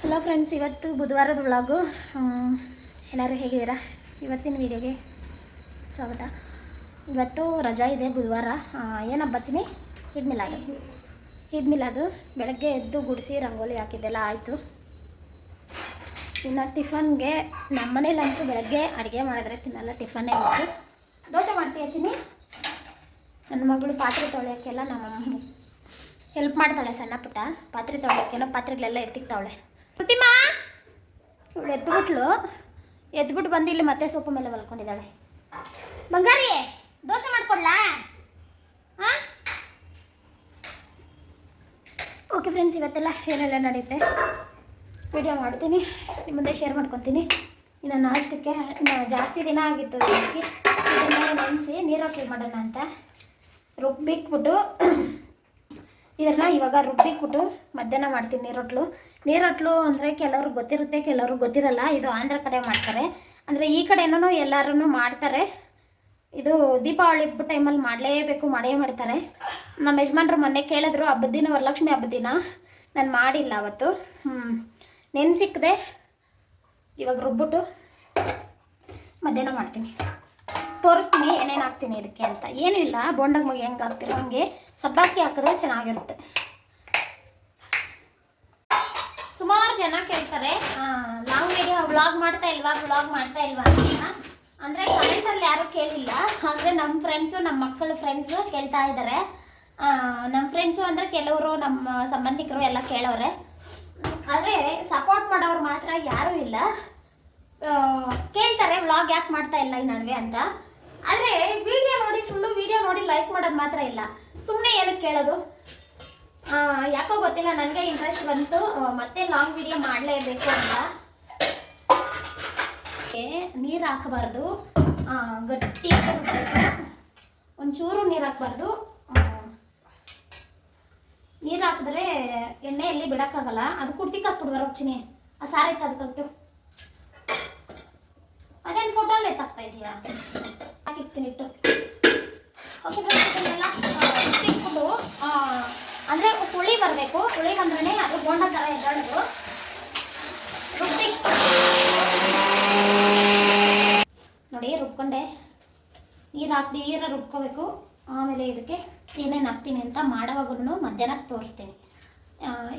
Hello friends, ಇವತ್ತು ಬುಧವಾರದ vlog. ಎಲ್ಲರೂ ಹೇಗಿದ್ದೀರಾ? ಇವತ್ತಿನ ವೀಡಿಯೋಗೆ ಸ್ವಾಗತ. ಇವತ್ತು ರಜಾ ಇದೆ, ಬುಧವಾರ. ಏನಪ್ಪ ಚಿನಿ? ಈದ್ ಮಿಲಾದು. ಬೆಳಗ್ಗೆ ಎದ್ದು ಗುಡಿಸಿ ರಂಗೋಲಿ ಹಾಕಿದ್ದೆಲ್ಲ ಆಯಿತು. ಇನ್ನು ಟಿಫನ್ಗೆ ನಮ್ಮ ಮನೇಲಂತೂ ಬೆಳಗ್ಗೆ ಅಡುಗೆ ಮಾಡಿದ್ರೆ ತಿನ್ನಲ್ಲ, ಟಿಫನ್ನೇ ಇತ್ತು. ದೋಸೆ ಮಾಡ್ತೀಯ ಚಿನಿ? ನನ್ನ ಮಗಳು ಪಾತ್ರೆ ತೊಳೆಯೋಕ್ಕೆಲ್ಲ ನಮ್ಮ ಹೆಲ್ಪ್ ಮಾಡ್ತಾಳೆ. ಸಣ್ಣ ಪುಟ್ಟ ಪಾತ್ರೆ ತೊಳೆಯೋಕ್ಕೆಲ್ಲ ಪಾತ್ರೆಗಳೆಲ್ಲ ಎತ್ತಿಕ್ತಾವಳೆ. ಪ್ರತಿಮಾ ಇವಳು ಎದ್ಬಿಟ್ಟು ಬಂದು ಇಲ್ಲಿ ಮತ್ತೆ ಸೋಫಾ ಮೇಲೆ ಮಲ್ಕೊಂಡಿದ್ದಾಳೆ. ಬಂಗಾರಿ, ದೋಸೆ ಮಾಡ್ಕೊಡ್ಲಾ? ಹಾಂ, ಓಕೆ ಫ್ರೆಂಡ್ಸ್, ಇವತ್ತೆಲ್ಲ ಏನೆಲ್ಲ ನಡೆಯುತ್ತೆ ವಿಡಿಯೋ ಮಾಡ್ತೀನಿ, ನಿಮ್ಮ ಮುಂದೆ ಶೇರ್ ಮಾಡ್ಕೊತೀನಿ. ಇನ್ನು ನಾಷ್ಟಕ್ಕೆ ಜಾಸ್ತಿ ದಿನ ಆಗಿತ್ತು ಇದನ್ನೆಲ್ಲ ನೆನೆಸಿ ನೀರೊಟ್ಟಿ ಮಾಡೋಣ ಅಂತ ರುಬ್ಬಿಕ್ಬಿಟ್ಟು ಇದನ್ನು ಇವಾಗ ರುಬ್ಬಿಕ್ಬಿಟ್ಟು ಮಧ್ಯಾಹ್ನ ಮಾಡ್ತೀನಿ. ನೀರೊಟ್ಲು ಅಂದರೆ ಕೆಲವ್ರಿಗೆ ಗೊತ್ತಿರುತ್ತೆ, ಕೆಲವ್ರಿಗೆ ಗೊತ್ತಿರಲ್ಲ. ಇದು ಆಂಧ್ರ ಕಡೆ ಮಾಡ್ತಾರೆ, ಅಂದರೆ ಈ ಕಡೆನೂ ಎಲ್ಲರೂ ಮಾಡ್ತಾರೆ. ಇದು ದೀಪಾವಳಿ ಹಬ್ಬದ ಟೈಮಲ್ಲಿ ಮಾಡೇ ಮಾಡ್ತಾರೆ. ನಮ್ಮ ಯಜಮಾನ್ರು ಮೊನ್ನೆ ಕೇಳಿದ್ರು, ಹಬ್ಬದ ದಿನ, ವರಲಕ್ಷ್ಮಿ ಹಬ್ಬದ ದಿನ. ನಾನು ಮಾಡಿಲ್ಲ ಅವತ್ತು, ನೆನೆಸಿಕ್ಕದೆ ಇವಾಗ ರುಬ್ಬಿಟ್ಟು ಮಧ್ಯಾಹ್ನ ಮಾಡ್ತೀನಿ. ತೋರಿಸ್ತೀನಿ ಏನೇನು ಹಾಕ್ತೀನಿ ಇದಕ್ಕೆ ಅಂತ. ಏನೂ ಇಲ್ಲ, ಬೋಂಡಾಗ ಮಗಿ ಹೆಂಗೆ ಹಾಕ್ತೀರೋ ಹಂಗೆ ಸಬ್ಬಾಕಿ ಹಾಕಿದ್ರೆ ಚೆನ್ನಾಗಿರುತ್ತೆ. ಸುಮಾರು ಜನ ಕೇಳ್ತಾರೆ, ಲಾಂಗ್ ವಿಡಿಯೋ ವ್ಲಾಗ್ ಮಾಡ್ತಾ ಇಲ್ವಾ ಅಂತ. ಅಂದರೆ ಕಮೆಂಟಲ್ಲಿ ಯಾರೂ ಕೇಳಿಲ್ಲ, ಅಂದರೆ ನಮ್ಮ ಫ್ರೆಂಡ್ಸು, ನಮ್ಮ ಮಕ್ಕಳ ಫ್ರೆಂಡ್ಸು ಕೇಳ್ತಾ ಇದ್ದಾರೆ. ನಮ್ಮ ಫ್ರೆಂಡ್ಸು ಅಂದರೆ ಕೆಲವರು ನಮ್ಮ ಸಂಬಂಧಿಕರು ಎಲ್ಲ ಕೇಳೋರೆ, ಆದರೆ ಸಪೋರ್ಟ್ ಮಾಡೋರು ಮಾತ್ರ ಯಾರೂ ಇಲ್ಲ. ಕೇಳ್ತಾರೆ ವ್ಲಾಗ್ ಯಾಕೆ ಮಾಡ್ತಾ ಇಲ್ಲ ಈ ನಡುವೆ ಅಂತ. ಆದರೆ ಫುಲ್ಲು ವಿಡಿಯೋ ನೋಡಿ ಲೈಕ್ ಮಾಡೋದು ಮಾತ್ರ ಇಲ್ಲ. ಸುಮ್ಮನೆ ಏನಕ್ಕೆ ಕೇಳೋದು? ಯಾಕೋ ಗೊತ್ತಿಲ್ಲ, ನನಗೆ ಇಂಟ್ರೆಸ್ಟ್ ಬಂತು ಮತ್ತೆ ಲಾಂಗ್ ವಿಡಿಯೋ ಮಾಡಲೇಬೇಕು ಅಂತ. ನೀರು ಹಾಕಬಾರ್ದು, ಗಟ್ಟಿ ಒಂಚೂರು ನೀರು ಹಾಕಬಾರ್ದು. ನೀರು ಹಾಕಿದ್ರೆ ಎಣ್ಣೆಯಲ್ಲಿ ಬಿಡೋಕ್ಕಾಗಲ್ಲ. ಅದು ಕುಡ್ತಿಕ್ಕೆ ಹಾಕ್ಬಿಡ್ಬಾರ ಚಿನಿ, ಆ ಸಾರೈತೆ ಅದಕ್ಕಟ್ಟು. ಅದೇನು ಸೊಟಲ್ಲಿ ಎತ್ತಾಗ್ತಾ ಇದೆಯಾ? ಹಾಕಿರ್ತೀನಿ ಇಟ್ಟು. ಓಕೆ ಫ್ರೆಂಡ್ಸ್, ಇದನ್ನೆಲ್ಲ ಇಟ್ಬಿಟ್ಟು ಅಂದರೆ ಹುಳಿ ಬರಬೇಕು. ಹುಳಿ ಬಂದ್ರೇ ಅದು ಬೋಂಡ ಥರ ಎದ್ದಾಡೋದು. ನೋಡಿ ರುಬ್ಕೊಂಡೆ, ನೀರು ರುಬ್ಕೋಬೇಕು. ಆಮೇಲೆ ಇದಕ್ಕೆ ಏನೇನು ಹಾಕ್ತೀನಿ ಅಂತ ಮಾಡೋವಾಗೂ ಮಧ್ಯಾಹ್ನಕ್ಕೆ ತೋರಿಸ್ತೀನಿ.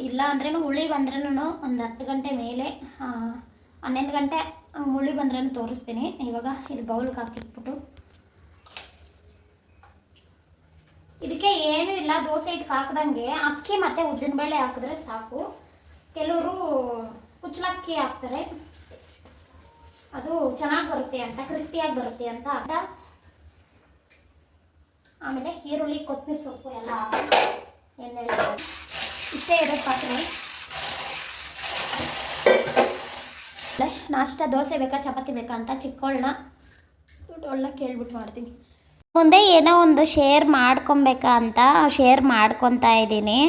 ಇಲ್ಲ ಅಂದ್ರೂ ಹುಳಿ ಬಂದ್ರೂ ಒಂದು 10 ಗಂಟೆ ಮೇಲೆ, 11 ಗಂಟೆ ಹುಳಿ ಬಂದ್ರೂ ತೋರಿಸ್ತೀನಿ. ಇವಾಗ ಇದು ಬೌಲ್ಗೆ ಹಾಕಿಟ್ಬಿಟ್ಟು ಇದಕ್ಕೆ ಏನೂ ಇಲ್ಲ, ದೋಸೆ ಹಿಟ್ಟಿಗೆ ಹಾಕ್ದಂಗೆ ಅಕ್ಕಿ ಮತ್ತು ಉದ್ದಿನಬೇಳೆ ಹಾಕಿದ್ರೆ ಸಾಕು. ಕೆಲವರು ಕುಚ್ಚಲಕ್ಕಿ ಹಾಕ್ತಾರೆ, ಅದು ಚೆನ್ನಾಗಿ ಬರುತ್ತೆ ಅಂತ, ಕ್ರಿಸ್ಪಿಯಾಗಿ ಬರುತ್ತೆ ಅಂತ. ಆಮೇಲೆ ಈರುಳ್ಳಿ, ಕೊತ್ತಂಬರಿ ಸೊಪ್ಪು ಎಲ್ಲ ಎಣ್ಣೆ ಇಷ್ಟೇ ಇರೋದು ಪಾತ್ರೆ. ನಾಷ್ಟ ದೋಸೆ ಬೇಕಾ ಚಪಾತಿ ಬೇಕಾ ಅಂತ ಚಿಕ್ಕವಳನ್ನ ದೊಡ್ಡವಳನ್ನ ಕೇಳ್ಬಿಟ್ಟು ಮಾಡ್ತೀನಿ. ಮುಂದೆ ಏನೋ ಒಂದು ಶೇರ್ ಮಾಡ್ಕೊಬೇಕಾ ಅಂತ ಶೇರ್ ಮಾಡ್ಕೊತಾ ಇದ್ದೀನಿ.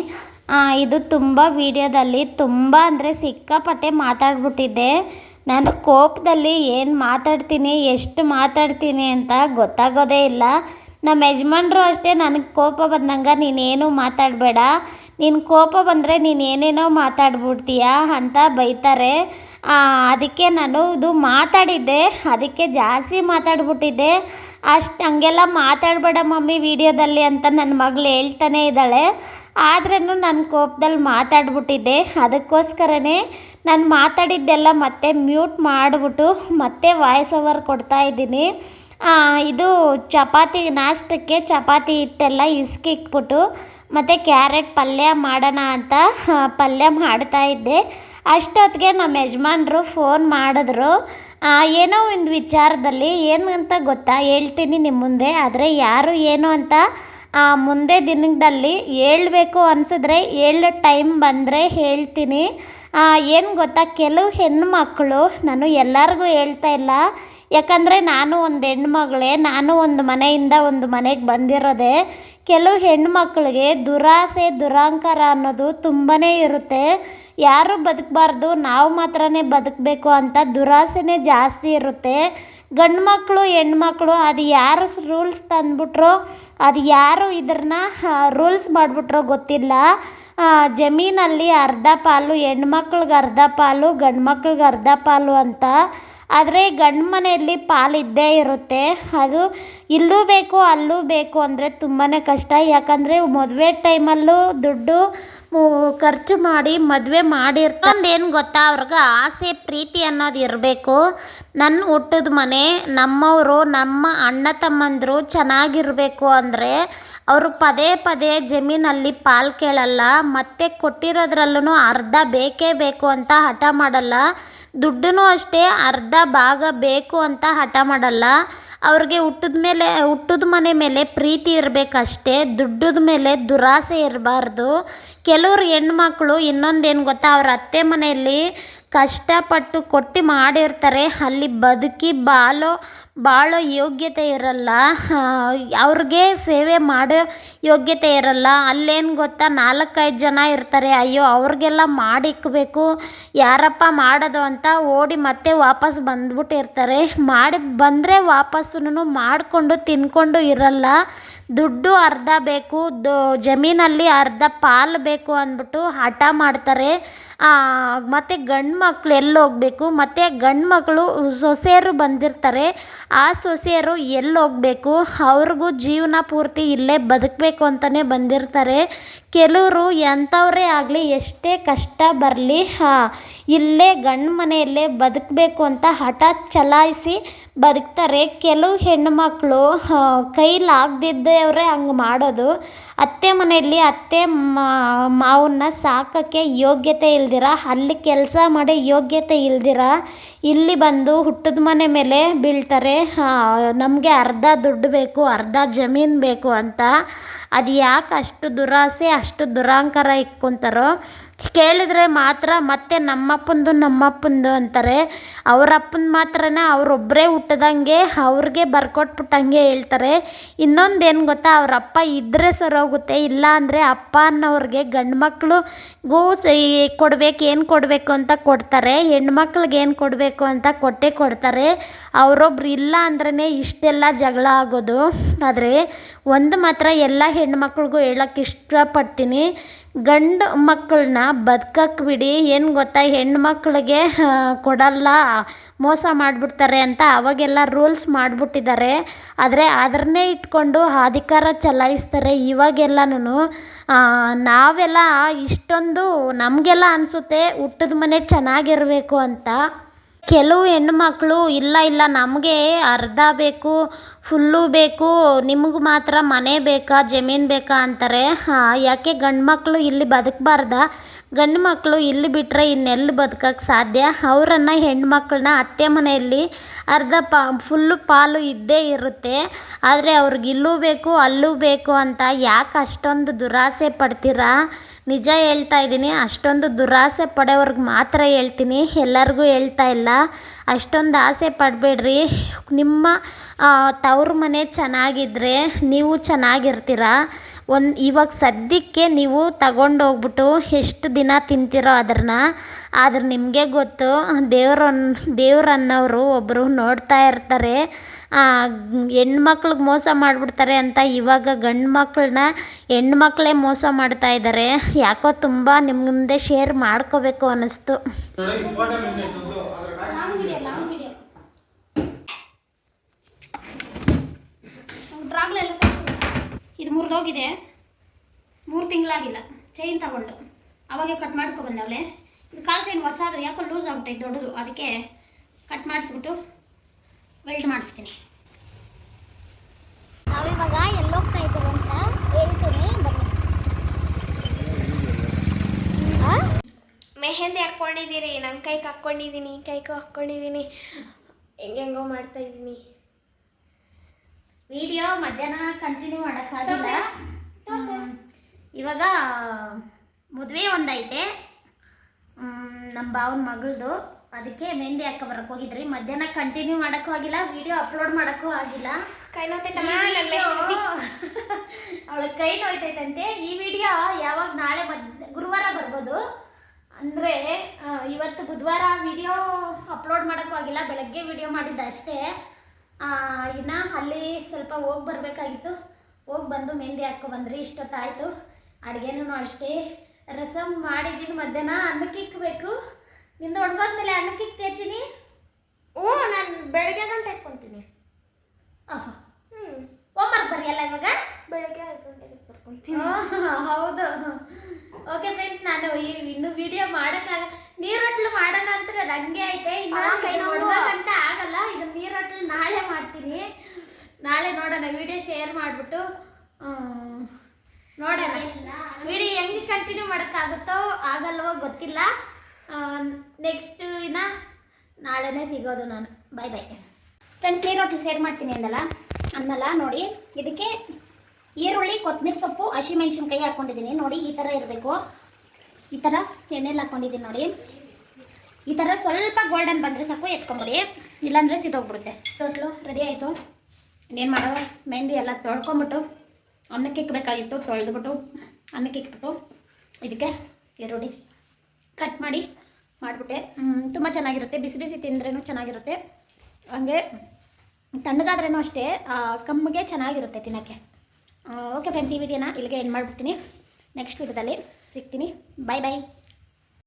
ಇದು ತುಂಬ ವಿಡಿಯೋದಲ್ಲಿ ತುಂಬ ಅಂದರೆ ಸಿಕ್ಕಾಪಟ್ಟೆ ಮಾತಾಡ್ಬಿಟ್ಟಿದ್ದೆ. ನಾನು ಕೋಪದಲ್ಲಿ ಏನು ಮಾತಾಡ್ತೀನಿ, ಎಷ್ಟು ಮಾತಾಡ್ತೀನಿ ಅಂತ ಗೊತ್ತಾಗೋದೇ ಇಲ್ಲ. ನಮ್ಮ ಯಜಮಾನ್ರು ಅಷ್ಟೇ, ನನಗೆ ಕೋಪ ಬಂದಂಗೆ ನೀನೇನು ಮಾತಾಡಬೇಡ, ನಿನ್ನ ಕೋಪ ಬಂದರೆ ನೀನು ಏನೇನೋ ಮಾತಾಡ್ಬಿಡ್ತೀಯ ಅಂತ ಬೈತಾರೆ. ಅದಕ್ಕೆ ನಾನು ಇದು ಮಾತಾಡಿದ್ದೆ, ಅದಕ್ಕೆ ಜಾಸ್ತಿ ಮಾತಾಡ್ಬಿಟ್ಟಿದ್ದೆ. ಹಂಗೆಲ್ಲ ಮಾತಾಡಬೇಡ ಮಮ್ಮಿ ವಿಡಿಯೋದಲ್ಲಿ ಅಂತ ನನ್ನ ಮಗಳು ಹೇಳ್ತಾನೆ ಇದ್ದಾಳೆ. ಆದ್ರೂ ನನ್ನ ಕೋಪದಲ್ಲಿ ಮಾತಾಡ್ಬಿಟ್ಟಿದ್ದೆ. ಅದಕ್ಕೋಸ್ಕರನೇ ನಾನು ಮಾತಾಡಿದ್ದೆಲ್ಲ ಮತ್ತೆ ಮ್ಯೂಟ್ ಮಾಡಿಬಿಟ್ಟು ಮತ್ತೆ ವಾಯ್ಸ್ ಓವರ್ ಕೊಡ್ತಾಯಿದ್ದೀನಿ. ಇದು ಚಪಾತಿ ನಾಷ್ಟಕ್ಕೆ ಚಪಾತಿ ಹಿಟ್ಟೆಲ್ಲ ಇಕ್ಬಿಟ್ಟು ಮತ್ತು ಕ್ಯಾರೆಟ್ ಪಲ್ಯ ಮಾಡೋಣ ಅಂತ ಪಲ್ಯ ಮಾಡ್ತಾಯಿದ್ದೆ. ಅಷ್ಟೊತ್ತಿಗೆ ನಮ್ಮ ಯಜಮಾನ್ರು ಫೋನ್ ಮಾಡಿದ್ರು. ಏನೋ ಒಂದು ವಿಚಾರದಲ್ಲಿ, ಏನು ಅಂತ ಗೊತ್ತಾ, ಹೇಳ್ತೀನಿ ನಿಮ್ಮ ಮುಂದೆ. ಆದರೆ ಯಾರು ಏನು ಅಂತ ಮುಂದೆ ದಿನದಲ್ಲಿ ಹೇಳಬೇಕು ಅನಿಸಿದ್ರೆ ಹೇಳೋ ಟೈಮ್ ಬಂದರೆ ಹೇಳ್ತೀನಿ. ಏನು ಗೊತ್ತಾ, ಕೆಲವು ಹೆಣ್ಣುಮಕ್ಕಳು, ನಾನು ಎಲ್ಲರಿಗೂ ಹೇಳ್ತಾ ಇಲ್ಲ, ಯಾಕಂದರೆ ನಾನು ಒಂದು ಹೆಣ್ಮಗಳೇ, ನಾನು ಒಂದು ಮನೆಯಿಂದ ಒಂದು ಮನೆಗೆ ಬಂದಿರೋದೆ. ಕೆಲವು ಹೆಣ್ಮಕ್ಳಿಗೆ ದುರಾಸೆ, ದುರಹಂಕಾರ ಅನ್ನೋದು ತುಂಬಾ ಇರುತ್ತೆ. ಯಾರು ಬದುಕಬಾರ್ದು, ನಾವು ಮಾತ್ರನೇ ಬದುಕಬೇಕು ಅಂತ ದುರಾಸೆನೇ ಜಾಸ್ತಿ ಇರುತ್ತೆ. ಗಂಡು ಮಕ್ಕಳು ಹೆಣ್ಮಕ್ಳು ಅದು ಯಾರು ರೂಲ್ಸ್ ತಂದುಬಿಟ್ರೋ, ಅದು ಯಾರು ಇದನ್ನ ರೂಲ್ಸ್ ಮಾಡಿಬಿಟ್ರೋ ಗೊತ್ತಿಲ್ಲ. ಜಮೀನಲ್ಲಿ ಅರ್ಧ ಪಾಲು ಹೆಣ್ಮಕ್ಳಿಗೆ ಅರ್ಧ ಪಾಲು ಗಂಡು ಮಕ್ಳಿಗೆ ಅರ್ಧ ಪಾಲು ಅಂತ. ಆದರೆ ಗಂಡು ಮನೆಯಲ್ಲಿ ಪಾಲು ಇದ್ದೇ ಇರುತ್ತೆ. ಅದು ಇಲ್ಲೂ ಬೇಕು ಅಲ್ಲೂ ಬೇಕು ಅಂದರೆ ತುಂಬಾ ಕಷ್ಟ. ಯಾಕಂದರೆ ಮದುವೆ ಟೈಮಲ್ಲೂ ದುಡ್ಡು ಖರ್ಚು ಮಾಡಿ ಮದುವೆ ಮಾಡಿರ್ತಾರೆ. ಒಂದೇನು ಗೊತ್ತಾ, ಅವ್ರಿಗೆ ಆಸೆ ಪ್ರೀತಿ ಅನ್ನೋದು ಇರಬೇಕು. ನನ್ನ ಹುಟ್ಟಿದ ಮನೆ, ನಮ್ಮವರು, ನಮ್ಮ ಅಣ್ಣ ತಮ್ಮಂದರು ಚೆನ್ನಾಗಿರಬೇಕು ಅಂದರೆ ಅವರು ಪದೇ ಪದೇ ಜಮೀನಲ್ಲಿ ಪಾಲು ಕೇಳಲ್ಲ. ಮತ್ತು ಕೊಟ್ಟಿರೋದ್ರಲ್ಲೂ ಅರ್ಧ ಬೇಕೇ ಬೇಕು ಅಂತ ಹಠ ಮಾಡಲ್ಲ. ದುಡ್ಡು ಅಷ್ಟೇ ಅರ್ಧ ಭಾಗ ಬೇಕು ಅಂತ ಹಠ ಮಾಡಲ್ಲ. ಅವ್ರಿಗೆ ಹುಟ್ಟಿದ ಮನೆ ಮೇಲೆ ಪ್ರೀತಿ ಇರಬೇಕಷ್ಟೇ, ದುಡ್ಡದ ಮೇಲೆ ದುರಾಸೆ ಇರಬಾರ್ದು. ಕೆಲವರು ಹೆಣ್ಮಕ್ಳು ಇನ್ನೊಂದೇನು ಗೊತ್ತಾ, ಅವ್ರ ಅತ್ತೆ ಮನೆಯಲ್ಲಿ ಕಷ್ಟಪಟ್ಟು ಕೊಟ್ಟು ಮಾಡಿರ್ತಾರೆ, ಅಲ್ಲಿ ಬದುಕಿ ಬಾಳೋ ಯೋಗ್ಯತೆ ಇರಲ್ಲ. ಅವ್ರಿಗೆ ಸೇವೆ ಮಾಡೋ ಯೋಗ್ಯತೆ ಇರಲ್ಲ. ಅಲ್ಲೇನು ಗೊತ್ತಾ, 4-5 ಜನ ಇರ್ತಾರೆ, ಅಯ್ಯೋ ಅವ್ರಿಗೆಲ್ಲ ಮಾಡಿಕ್ಬೇಕು, ಯಾರಪ್ಪ ಮಾಡೋದು ಅಂತ ಓಡಿ ಮತ್ತೆ ವಾಪಸ್ ಬಂದ್ಬಿಟ್ಟಿರ್ತಾರೆ. ಮಾಡಿ ಬಂದರೆ ವಾಪಸ್ಸು ಮಾಡಿಕೊಂಡು ತಿನ್ಕೊಂಡು ಇರಲ್ಲ. ದುಡ್ಡು ಅರ್ಧ ಬೇಕು, ಜಮೀನಲ್ಲಿ ಅರ್ಧ ಪಾಲು ಬೇಕು ಅಂದ್ಬಿಟ್ಟು ಹಠ ಮಾಡ್ತಾರೆ. ಮತ್ತು ಗಂಡು ಮಕ್ಳು ಎಲ್ಲಿ ಹೋಗಬೇಕು, ಮತ್ತು ಗಂಡು ಮಕ್ಕಳು ಸೊಸೆಯರು ಬಂದಿರ್ತಾರೆ, ಆ ಸೊಸೆಯರು ಎಲ್ಲಿ ಹೋಗಬೇಕು, ಅವ್ರಿಗೂ ಜೀವನ ಪೂರ್ತಿ ಇಲ್ಲೇ ಬದುಕಬೇಕು ಅಂತಲೇ ಬಂದಿರ್ತಾರೆ. ಕೆಲವರು ಎಂಥವರೇ ಆಗಲಿ, ಎಷ್ಟೇ ಕಷ್ಟ ಬರಲಿ, ಇಲ್ಲೇ ಗಂಡು ಮನೆಯಲ್ಲೇ ಬದುಕಬೇಕು ಅಂತ ಹಠ ಚಲಾಯಿಸಿ ಬದುಕ್ತಾರೆ. ಕೆಲವು ಹೆಣ್ಣುಮಕ್ಕಳು ಕೈಲಾಗದಿದ್ದವರೇ ಹಂಗೆ ಮಾಡೋದು. ಅತ್ತೆ ಮನೆಯಲ್ಲಿ ಅತ್ತೆ ಮಾವನ್ನ ಸಾಕೋಕ್ಕೆ ಯೋಗ್ಯತೆ ಇಲ್ದಿರ, ಅಲ್ಲಿ ಕೆಲಸ ಮಾಡೋ ಯೋಗ್ಯತೆ ಇಲ್ದಿರ ಇಲ್ಲಿ ಬಂದು ಹುಟ್ಟಿದ ಮನೆ ಮೇಲೆ ಬೀಳ್ತಾರೆ. ನಮಗೆ ಅರ್ಧ ದುಡ್ಡು ಬೇಕು, ಅರ್ಧ ಜಮೀನು ಬೇಕು ಅಂತ. ಅದು ಯಾಕೆ ಅಷ್ಟು ದುರಾಸೆ, ಅಷ್ಟು ದುರಾಂಕಾರ ಇಟ್ಕೊತಾರೋ ಕೇಳಿದ್ರೆ ಮಾತ್ರ ಮತ್ತೆ ನಮ್ಮಪ್ಪಂದು ಅಂತಾರೆ. ಅವರಪ್ಪನ ಮಾತ್ರನ ಅವರೊಬ್ಬರೇ ಹುಟ್ಟಿದಂಗೆ ಅವ್ರಿಗೆ ಬರ್ಕೊಟ್ಬಿಟ್ಟಂಗೆ ಹೇಳ್ತಾರೆ. ಇನ್ನೊಂದೇನು ಗೊತ್ತಾ, ಅವರಪ್ಪ ಇದ್ದರೆ ಸರೋಗುತ್ತೆ, ಇಲ್ಲ ಅಂದರೆ ಅಪ್ಪ ಅನ್ನೋರಿಗೆ ಗಂಡು ಮಕ್ಳಿಗೂ ಏನು ಕೊಡಬೇಕು ಅಂತ ಕೊಡ್ತಾರೆ, ಹೆಣ್ಮಕ್ಳಿಗೆ ಏನು ಕೊಡಬೇಕು ಅಂತ ಕೊಡ್ತಾರೆ. ಅವರೊಬ್ರು ಇಲ್ಲ ಅಂದ್ರೇ ಇಷ್ಟೆಲ್ಲ ಜಗಳ ಆಗೋದು. ಆದರೆ ಒಂದು ಮಾತ್ರ ಎಲ್ಲ ಹೆಣ್ಮಕ್ಳಿಗೂ ಹೇಳೋಕ್ಕೆ ಇಷ್ಟಪಡ್ತೀನಿ, ಗಂಡು ಮಕ್ಕಳನ್ನ ಬದುಕಕ್ಕೆ ಬಿಡಿ. ಏನು ಗೊತ್ತಾ, ಹೆಣ್ಮಕ್ಳಿಗೆ ಕೊಡಲ್ಲ, ಮೋಸ ಮಾಡಿಬಿಡ್ತಾರೆ ಅಂತ ಅವಾಗೆಲ್ಲ ರೂಲ್ಸ್ ಮಾಡಿಬಿಟ್ಟಿದ್ದಾರೆ. ಆದರೆ ಅದನ್ನೇ ಇಟ್ಕೊಂಡು ಅಧಿಕಾರ ಚಲಾಯಿಸ್ತಾರೆ ಇವಾಗೆಲ್ಲನೂ. ನಾವೆಲ್ಲ ಇಷ್ಟೊಂದು ನಮಗೆಲ್ಲ ಅನಿಸುತ್ತೆ ಹುಟ್ಟಿದ ಮನೆ ಚೆನ್ನಾಗಿರಬೇಕು ಅಂತ. ಕೆಲವು ಹೆಣ್ಣುಮಕ್ಳು ಇಲ್ಲ ನಮಗೆ ಅರ್ಧ ಬೇಕು, ಫುಲ್ಲು ಬೇಕು, ನಿಮಗೆ ಮಾತ್ರ ಮನೆ ಬೇಕಾ, ಜಮೀನು ಬೇಕಾ ಅಂತಾರೆ. ಯಾಕೆ ಗಂಡು ಮಕ್ಕಳು ಇಲ್ಲಿ ಬದುಕಬಾರ್ದ? ಗಂಡು ಮಕ್ಕಳು ಇಲ್ಲಿ ಬಿಟ್ಟರೆ ಇನ್ನೆಲ್ಲಿ ಬದುಕಕ್ಕೆ ಸಾಧ್ಯ? ಅವರನ್ನು ಹೆಣ್ಮಕ್ಳನ್ನ ಅತ್ತೆ ಮನೆಯಲ್ಲಿ ಅರ್ಧ ಫುಲ್ಲು ಪಾಲು ಇದ್ದೇ ಇರುತ್ತೆ. ಆದರೆ ಅವ್ರಿಗೆ ಇಲ್ಲೂ ಬೇಕು ಅಲ್ಲೂ ಬೇಕು ಅಂತ ಯಾಕೆ ಅಷ್ಟೊಂದು ದುರಾಸೆ ಪಡ್ತೀರಾ? ನಿಜ ಹೇಳ್ತಾ ಇದ್ದೀನಿ, ಅಷ್ಟೊಂದು ದುರಾಸೆ ಪಡೋವ್ರಿಗೆ ಮಾತ್ರ ಹೇಳ್ತೀನಿ, ಎಲ್ಲರಿಗೂ ಹೇಳ್ತಾ ಇಲ್ಲ. ಅಷ್ಟೊಂದು ಆಸೆ ಪಡಬೇಡ್ರಿ. ನಿಮ್ಮ ತವ್ರ ಮನೆ ಚೆನ್ನಾಗಿದ್ದರೆ ನೀವು ಚೆನ್ನಾಗಿರ್ತೀರ. ಇವಾಗ ಸದ್ಯಕ್ಕೆ ನೀವು ತಗೊಂಡೋಗ್ಬಿಟ್ಟು ಎಷ್ಟು ದಿನ ತಿಂತೀರೋ ಆದ್ರೆ ನಿಮಗೆ ಗೊತ್ತು. ದೇವ್ರನ್ನೋರು ಒಬ್ಬರು ನೋಡ್ತಾ ಇರ್ತಾರೆ. ಹೆಣ್ಮಕ್ಳಿಗೆ ಮೋಸ ಮಾಡಿಬಿಡ್ತಾರೆ ಅಂತ ಇವಾಗ ಗಂಡು ಮಕ್ಕಳನ್ನ ಹೆಣ್ಮಕ್ಳೇ ಮೋಸ ಮಾಡ್ತಾ ಇದ್ದಾರೆ. ಯಾಕೋ ತುಂಬ ನಿಮ್ಮ ಮುಂದೆ ಶೇರ್ ಮಾಡ್ಕೋಬೇಕು ಅನ್ನಿಸ್ತು. ಇದು ಮುರಿದೋಗಿದೆ, 3 ತಿಂಗಳಾಗಿಲ್ಲ. ಚೈನ್ ತಗೊಂಡು ಅವಾಗೆ ಕಟ್ ಮಾಡ್ಕೊಬಂದವಳೆ. ಇದು ಕಾಲು ಚೈನ್ ಹೊಸದು, ಯಾಕೋ ಲೂಸ್ ಆಗ್ಬಿಟ್ಟೈತೆ ದೊಡ್ಡದು, ಅದಕ್ಕೆ ಕಟ್ ಮಾಡಿಸ್ಬಿಟ್ಟು ವೆಲ್ಡ್ ಮಾಡಿಸ್ತೀನಿ. ನಾವಿವಾಗ ಎಲ್ಲೋಗ್ತಾ ಇದ್ದೀವಿ ಅಂತ ಹೇಳ್ತೀನಿ, ಬನ್ನಿ. ಮೆಹಂದಿ ಹಾಕ್ಕೊಂಡಿದ್ದೀರಿ, ನನ್ನ ಕೈಗೆ ಹಾಕ್ಕೊಂಡಿದ್ದೀನಿ, ಹಾಕ್ಕೊಂಡಿದ್ದೀನಿ, ಹೆಂಗೆಂಗೋ ಮಾಡ್ತಾಯಿದ್ದೀನಿ. ವಿಡಿಯೋ ಮಧ್ಯಾಹ್ನ ಕಂಟಿನ್ಯೂ ಮಾಡೋಕ್ಕಾಗಿಲ್ಲ. ಇವಾಗ ಮದುವೆ ಒಂದೈತೆ ನಮ್ಮ ಭಾವನ ಮಗಳದು, ಅದಕ್ಕೆ ಮೆಹಂದಿ ಹಾಕೋ ಬರೋಕ್ಕೆ ಹೋಗಿದ್ರಿ. ಮಧ್ಯಾಹ್ನ ಕಂಟಿನ್ಯೂ ಮಾಡೋಕ್ಕೂ ಆಗಿಲ್ಲ, ವಿಡಿಯೋ ಅಪ್ಲೋಡ್ ಮಾಡೋಕ್ಕೂ ಆಗಿಲ್ಲ. ಕೈ ನೋಯ್ತೈತಲ್ಲ ಅವಳಿಗೆ ಕೈ ನೋಯ್ತೈತಂತೆ. ಈ ವಿಡಿಯೋ ಯಾವಾಗ ನಾಳೆ ಗುರುವಾರ ಬರ್ಬೋದು. ಅಂದರೆ ಇವತ್ತು ಬುಧವಾರ ವಿಡಿಯೋ ಅಪ್ಲೋಡ್ ಮಾಡೋಕ್ಕೂ ಆಗಿಲ್ಲ, ಬೆಳಗ್ಗೆ ವಿಡಿಯೋ ಮಾಡಿದ್ದೆ ಅಷ್ಟೇ. ಇನ್ನು ಅಲ್ಲಿ ಸ್ವಲ್ಪ ಹೋಗಿ ಬರಬೇಕಾಗಿತ್ತು, ಹೋಗಿ ಬಂದು ಮೆಹಂದಿ ಹಾಕ್ಕೊಬಂದ್ರಿ. ಇಷ್ಟೊತ್ತಾಯಿತು. ಅಡುಗೆನೂ ಅಷ್ಟೇ, ರಸಮ್ ಮಾಡಿದ್ದೀನಿ ಮಧ್ಯಾಹ್ನ ಅನ್ನಕ್ಕೆ ಇಕ್ಬೇಕು. ನಿಂದು ಒಣಗೋದ್ಮೇಲೆ ಅನ್ನಕ್ಕೆ ಇಕ್ತೇಚಿನಿ. ಹ್ಞೂ ನಾನು ಬೆಳಗ್ಗೆ ಗಂಟೆ ಇಟ್ಕೊತೀನಿ. ಆಹಾ ಹೋಮ್ವರ್ಕ್ ಬರೆಯಲ್ಲ ಇವಾಗ? ಬೆಳಗ್ಗೆ 5 ಗಂಟೆಗೆ ಬರ್ಕೊತೀನಿ. ಹೌದು. ಓಕೆ ಫ್ರೆಂಡ್ಸ್, ನಾನು ಇನ್ನು ವಿಡಿಯೋ ಮಾಡೋಕ್ಕಾಗ ನೀರೊಟ್ಲು ಮಾಡೋಣ ಅಂತ ಅದು ಹಂಗೆ ಐತೆ. ಇನ್ನು ಗಂಟ ಆಗಲ್ಲ. ಇದು ನೀರೊಟ್ಲು ನಾಳೆ ಮಾಡ್ತೀನಿ. ನಾಳೆ ನೋಡೋಣ, ವಿಡಿಯೋ ಶೇರ್ ಮಾಡಿಬಿಟ್ಟು ನೋಡೋಣ ವಿಡಿಯೋ ಹೆಂಗೆ ಕಂಟಿನ್ಯೂ ಮಾಡೋಕ್ಕಾಗುತ್ತೋ ಆಗಲ್ವೋ ಗೊತ್ತಿಲ್ಲ. ನೆಕ್ಸ್ಟ್ ಇನ್ನು ನಾಳೆನೇ ಸಿಗೋದು ನಾನು. Bye bye friends. ನೀರೊಟ್ಲು ಶೇರ್ ಮಾಡ್ತೀನಿ ಅನ್ನಲ್ಲ ನೋಡಿ. ಇದಕ್ಕೆ ಈರುಳ್ಳಿ, ಕೊತ್ತಂಬರಿ ಸೊಪ್ಪು, ಹಸಿಮೆಣ್ಸಿನ್ಕಾಯಿ ಹಾಕ್ಕೊಂಡಿದ್ದೀನಿ ನೋಡಿ. ಈ ಥರ ಇರಬೇಕು. ಈ ಥರ ಎಣ್ಣೆಲಿ ಹಾಕ್ಕೊಂಡಿದ್ದೀನಿ ನೋಡಿ. ಈ ಥರ ಸ್ವಲ್ಪ ಗೋಲ್ಡನ್ ಬಂದರೆ ಸಾಕು, ಎತ್ಕೊಂಬಿಡಿ, ಇಲ್ಲಾಂದರೆ ಸಿದೋಗ್ಬಿಡುತ್ತೆ. ರೊಟ್ಲು ರೆಡಿ ಆಯಿತು. ಇನ್ನೇನು ಮಾಡೋದು, ಮೆಹಂದಿ ಎಲ್ಲ ತೊಳ್ಕೊಂಬಿಟ್ಟು ಅನ್ನಕ್ಕೆ ಇಕ್ಬೇಕಾಗಿತ್ತು. ತೊಳೆದ್ಬಿಟ್ಟು ಅನ್ನಕ್ಕೆ ಇಕ್ಬಿಟ್ಟು ಇದಕ್ಕೆ ಈರುಳ್ಳಿ ಕಟ್ ಮಾಡಿಬಿಟ್ಟೆ. ತುಂಬ ಚೆನ್ನಾಗಿರುತ್ತೆ. ಬಿಸಿ ಬಿಸಿ ತಿಂದ್ರೂ ಚೆನ್ನಾಗಿರುತ್ತೆ. ಹಂಗೆ ತಣ್ಣಗಾದ್ರೂ ಅಷ್ಟೇ ಕಮ್ಮಿಗೆ ಚೆನ್ನಾಗಿರುತ್ತೆ ತಿನ್ನೋಕ್ಕೆ. ಓಕೆ ಫ್ರೆಂಡ್ಸ್, ಈ ವಿಡಿಯೋನ ಇಲ್ಲಿಗೆ ಎಂಡ್ ಮಾಡಿಬಿಡ್ತೀನಿ. ನೆಕ್ಸ್ಟ್ ವಿಡಿಯೋದಲ್ಲಿ ಸಿಗ್ತೀನಿ. Bye bye.